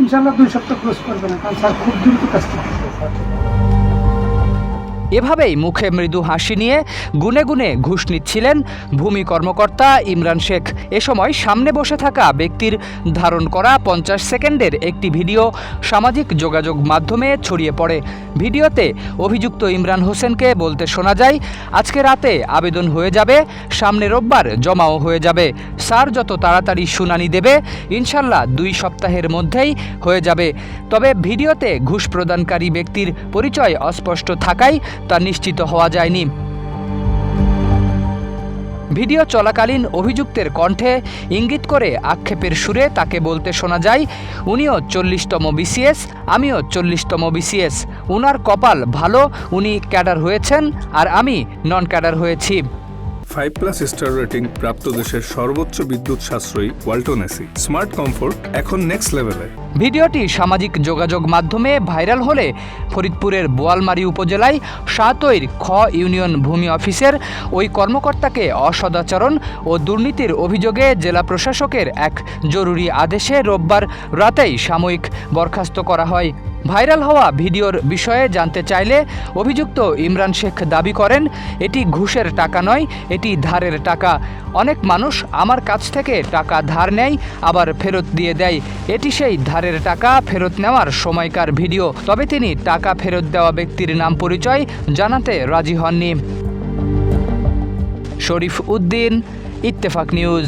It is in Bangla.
ইনশাআল্লাহ 2 সপ্তাহ ক্লোজ করবে না, কারণ স্যার খুব দ্রুত কাজ করবে। এভাবেই মুখে মৃদু হাসি নিয়ে গুনে গুনে ঘুষ নিচ্ছিলেন ভূমি কর্মকর্তা ইমরান শেখ। এ সময় সামনে বসে থাকা ব্যক্তির ধারণ করা 50 সেকেন্ডের একটি ভিডিও সামাজিক যোগাযোগ মাধ্যমে ছড়িয়ে পড়ে। ভিডিওতে অভিযুক্ত ইমরান হোসেনকে বলতে শোনা যায়, আজকে রাতে আবেদন হয়ে যাবে, সামনে রোববার জমাও হয়ে যাবে। স্যার যত তাড়াতাড়ি শুনানি দেবে ইনশাল্লাহ 2 সপ্তাহের মধ্যেই হয়ে যাবে। তবে ভিডিওতে ঘুষ প্রদানকারী ব্যক্তির পরিচয় অস্পষ্ট থাকায় তা নিশ্চিত হওয়া যায়নি। ভিডিও চলাকালীন অভিযুক্তের কণ্ঠে ইঙ্গিত করে আক্ষেপের সুরে তাকে বলতে শোনা যায়, উনিও 40তম বিসিএস, আমিও 40তম বিসিএস। উনার কপাল ভালো, উনি ক্যাডার হয়েছেন আর আমি নন ক্যাডার হয়েছি। 5+ স্টার রেটিং প্রাপ্ত দেশের সর্বোচ্চ বিদ্যুৎ সাশ্রয়ী ওয়ালটন এসি। স্মার্ট কমফোর্ট এখন নেক্সট লেভেলে। ভিডিওটি সামাজিক যোগাযোগ মাধ্যমে ভাইরাল হলে ফরিদপুরের বোয়ালমারী উপজেলায় সাতৈর খ ইউনিয়ন ভূমি অফিসের ওই কর্মকর্তাকে অসদাচরণ ও দুর্নীতির অভিযোগে জেলা প্রশাসকের এক জরুরি আদেশে রোববার রাতেই সাময়িক বরখাস্ত করা হয়। ভাইরাল হওয়া ভিডিওর বিষয়ে জানতে চাইলে অভিযুক্ত ইমরান শেখ দাবি করেন, এটি ঘুষের টাকা নয়, এটি ধারের টাকা। অনেক মানুষ আমার কাছ থেকে টাকা ধার নেয় আবার ফেরত দিয়ে দেয়। এটি সেই ধারের টাকা ফেরত নেওয়ার সময়কার ভিডিও। তবে তিনি টাকা ফেরত দেওয়া ব্যক্তির নাম পরিচয় জানাতে রাজি হননি। শরীফ উদ্দিন, ইত্তেফাক নিউজ।